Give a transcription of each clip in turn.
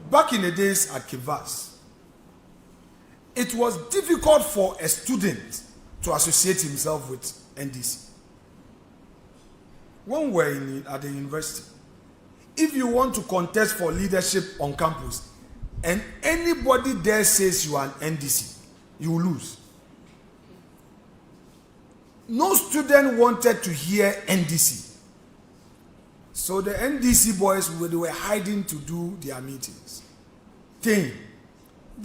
back in the days at Kivas, it was difficult for a student to associate himself with NDC. When we were at the university, if you want to contest for leadership on campus, and anybody there says you are an NDC, you will lose. No student wanted to hear NDC. So the NDC boys, they were hiding to do their meetings. They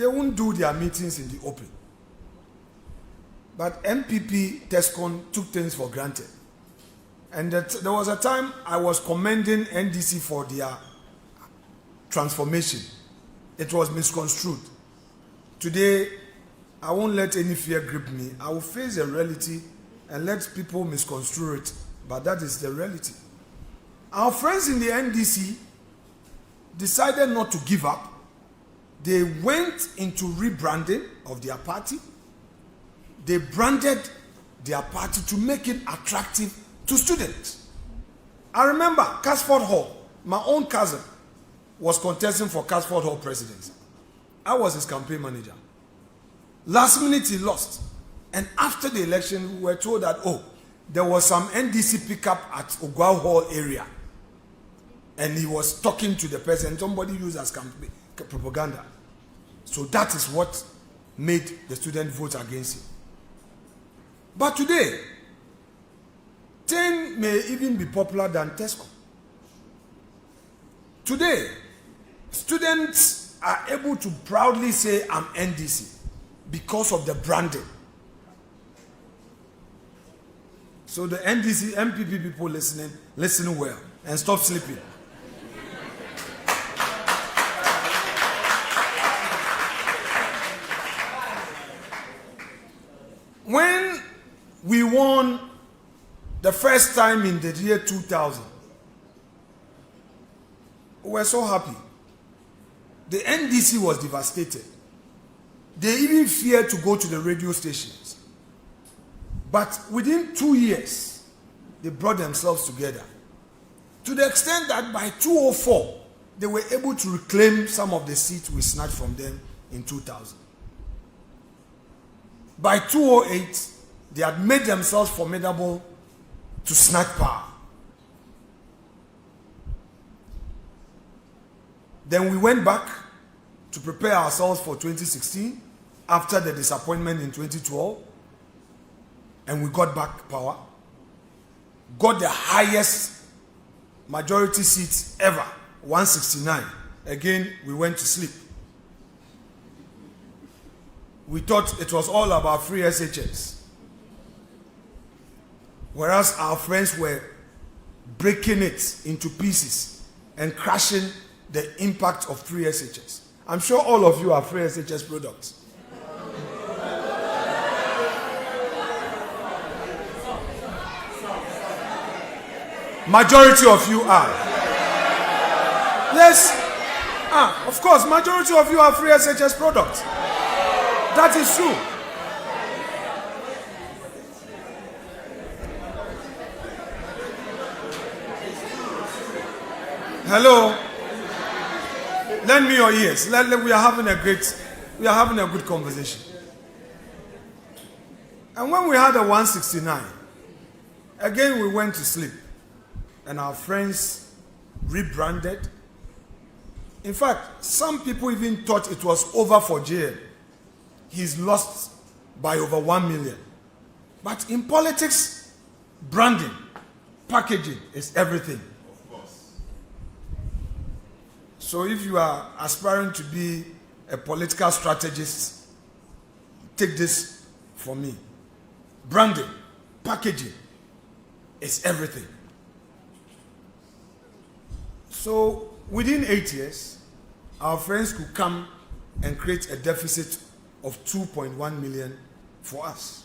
won't do their meetings in the open. But MPP TESCON took things for granted. And there was a time I was commending NDC for their transformation. It was misconstrued. Today, I won't let any fear grip me. I will face the reality and let people misconstrue it. But that is the reality. Our friends in the NDC decided not to give up. They went into rebranding of their party. They branded their party to make it attractive to students. I remember Casford Hall, my own cousin, was contesting for Casford Hall presidency. I was his campaign manager. Last minute he lost. And after the election, we were told that, there was some NDC pickup at Ogwa Hall area. And he was talking to the person. Somebody used as campaign propaganda. So that is what made the student vote against him. But today, 10 may even be popular than TESCO. Today, students are able to proudly say, I'm NDC, because of the branding. So the NDC, MPP people listening, listen well and stop sleeping. When we won the first time in the year 2000, we were so happy. The NDC was devastated. They even feared to go to the radio stations. But within 2 years, they brought themselves together. To the extent that by 2004, they were able to reclaim some of the seats we snatched from them in 2000. By 2008, they had made themselves formidable to snatch power. Then we went back to prepare ourselves for 2016 after the disappointment in 2012, and we got back power, got the highest majority seats ever, 169. Again, we went to sleep. We thought it was all about free SHS. Whereas our friends were breaking it into pieces and crashing the impact of free SHS. I'm sure all of you are free SHS products. Majority of you are. Yes. Of course, majority of you are free SHS products. That is true. Hello. Lend me your ears. We are having a good conversation. And when we had a 169, again we went to sleep. And our friends rebranded. In fact, some people even thought it was over for JL. He's lost by over 1 million. But in politics, branding, packaging is everything. Of course. So if you are aspiring to be a political strategist, take this from me. Branding, packaging is everything. So within 8 years, our friends could come and create a deficit of 2.1 million for us.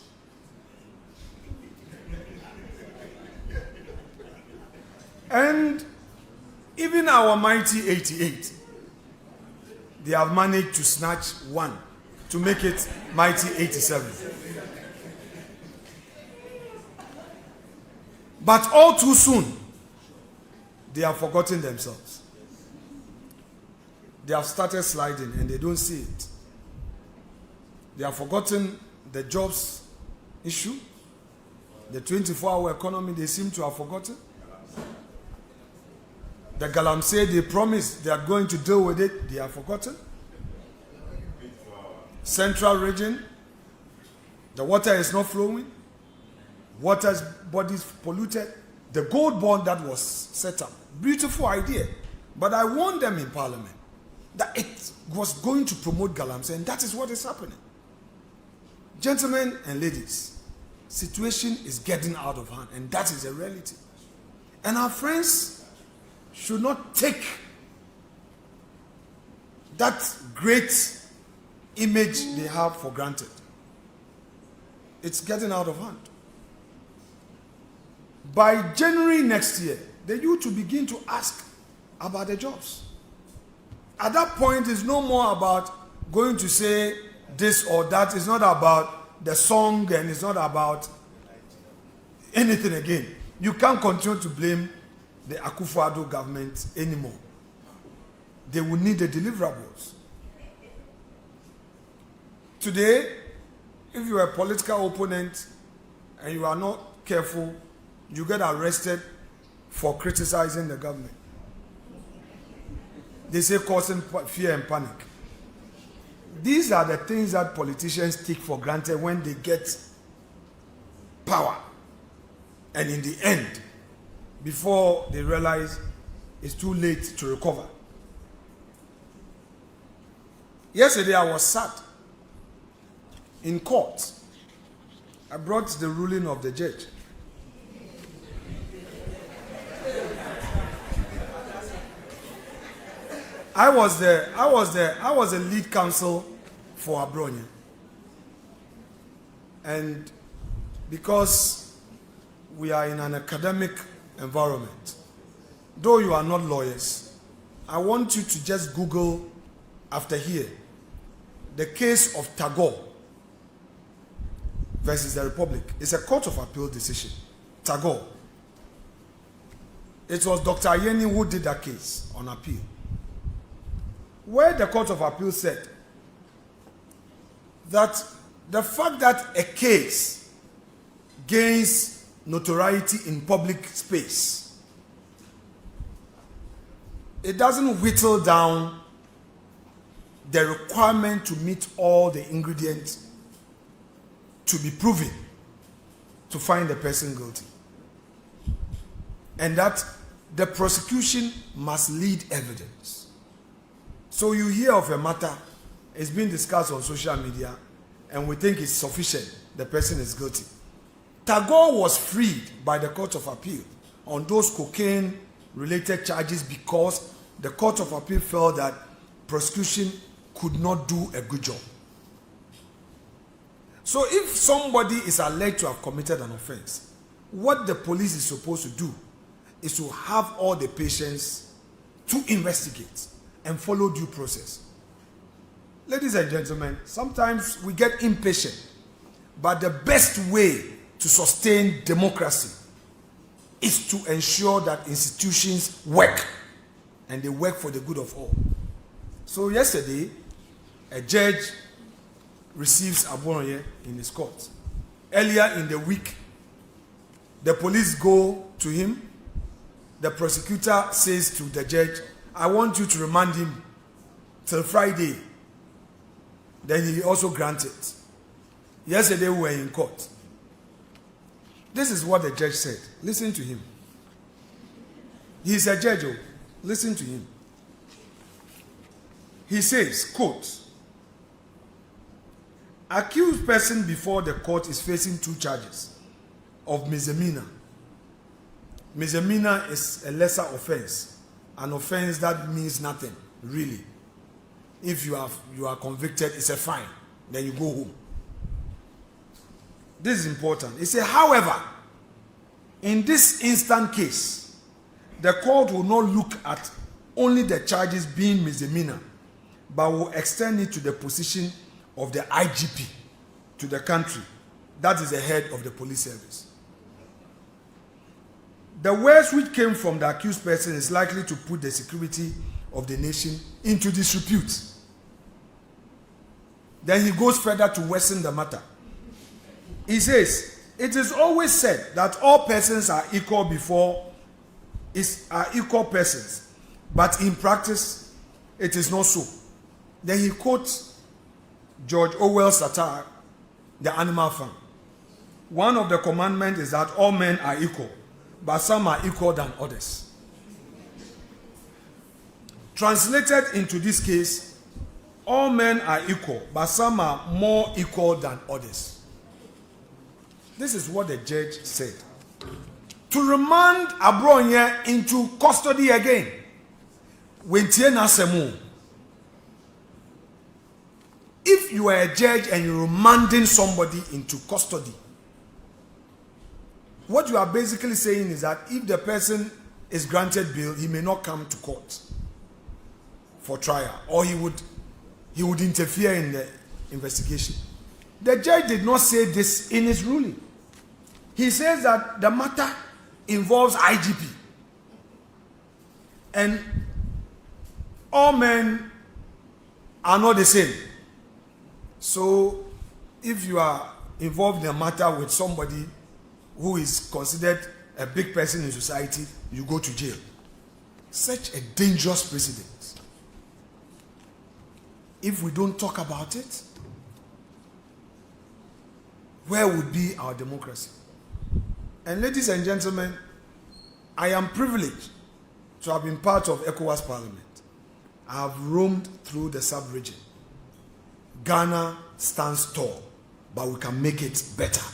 And even our mighty 88, they have managed to snatch one to make it mighty 87. But all too soon, they have forgotten themselves. they have started sliding and they don't see it. They have forgotten the jobs issue, the 24-hour economy, they seem to have forgotten. The Galamsey they promised they are going to deal with it, they have forgotten. Central region, the water is not flowing, water's bodies polluted. The gold bond that was set up, beautiful idea, but I warned them in Parliament that it was going to promote Galamsey, and that is what is happening. Gentlemen and ladies, situation is getting out of hand, and that is a reality. And our friends should not take that great image they have for granted. It's getting out of hand. By January next year, the youth will begin to ask about the jobs. At that point, it's no more about going to say this or that. It's not about the song, and it's not about anything again. You can't continue to blame the Akufo-Addo government anymore. They will need the deliverables. Today, if you are a political opponent and you are not careful, you get arrested for criticizing the government. They say causing fear and panic. These are the things that politicians take for granted when they get power. And in the end, before they realize it's too late to recover. Yesterday I was sat in court. I brought the ruling of the judge. I was the lead counsel for Abronia. And because we are in an academic environment, though you are not lawyers, I want you to just Google after here the case of Tagore versus the Republic. It's a court of appeal decision. Tagore. It was Dr. Ayeni who did that case on appeal, where the court of appeal said that the fact that a case gains notoriety in public space, it doesn't whittle down the requirement to meet all the ingredients to be proven to find the person guilty. And that the prosecution must lead evidence. So you hear of a matter, it's been discussed on social media, and we think it's sufficient, the person is guilty. Tagore was freed by the Court of Appeal on those cocaine-related charges because the Court of Appeal felt that prosecution could not do a good job. So if somebody is alleged to have committed an offense, what the police is supposed to do is to have all the patience to investigate and follow due process. Ladies and gentlemen, sometimes we get impatient, but the best way to sustain democracy is to ensure that institutions work, and they work for the good of all. So yesterday, a judge receives Abonye in his court. Earlier in the week, the police go to him. The prosecutor says to the judge, I want you to remand him till Friday. Then he also granted. Yesterday we were in court. This is what the judge said. Listen to him. He's a judge. Listen to him. He says, quote, accused person before the court is facing 2 charges of misdemeanor. Misdemeanor is a lesser offense, an offense that means nothing, really. If you are convicted, it's a fine. Then you go home. This is important. He said, however, in this instant case, the court will not look at only the charges being misdemeanor, but will extend it to the position of the IGP to the country. That is the head of the police service. The words which came from the accused person is likely to put the security of the nation into disrepute. Then he goes further to worsen the matter. He says, it is always said that all persons are equal are equal persons, but in practice, it is not so. Then he quotes George Orwell's satire, The Animal Farm. One of the commandments is that all men are equal, but some are equal than others. Translated into this case, all men are equal, but some are more equal than others. This is what the judge said. To remand Abronye into custody again. If you are a judge and you're remanding somebody into custody, what you are basically saying is that if the person is granted bail, he may not come to court for trial, or he would interfere in the investigation. The judge did not say this in his ruling. He says that the matter involves IGP, and all men are not the same. So if you are involved in a matter with somebody who is considered a big person in society, you go to jail. Such a dangerous precedent. If we don't talk about it, where would be our democracy? And ladies and gentlemen, I am privileged to have been part of ECOWAS Parliament. I have roamed through the sub-region. Ghana stands tall, but we can make it better.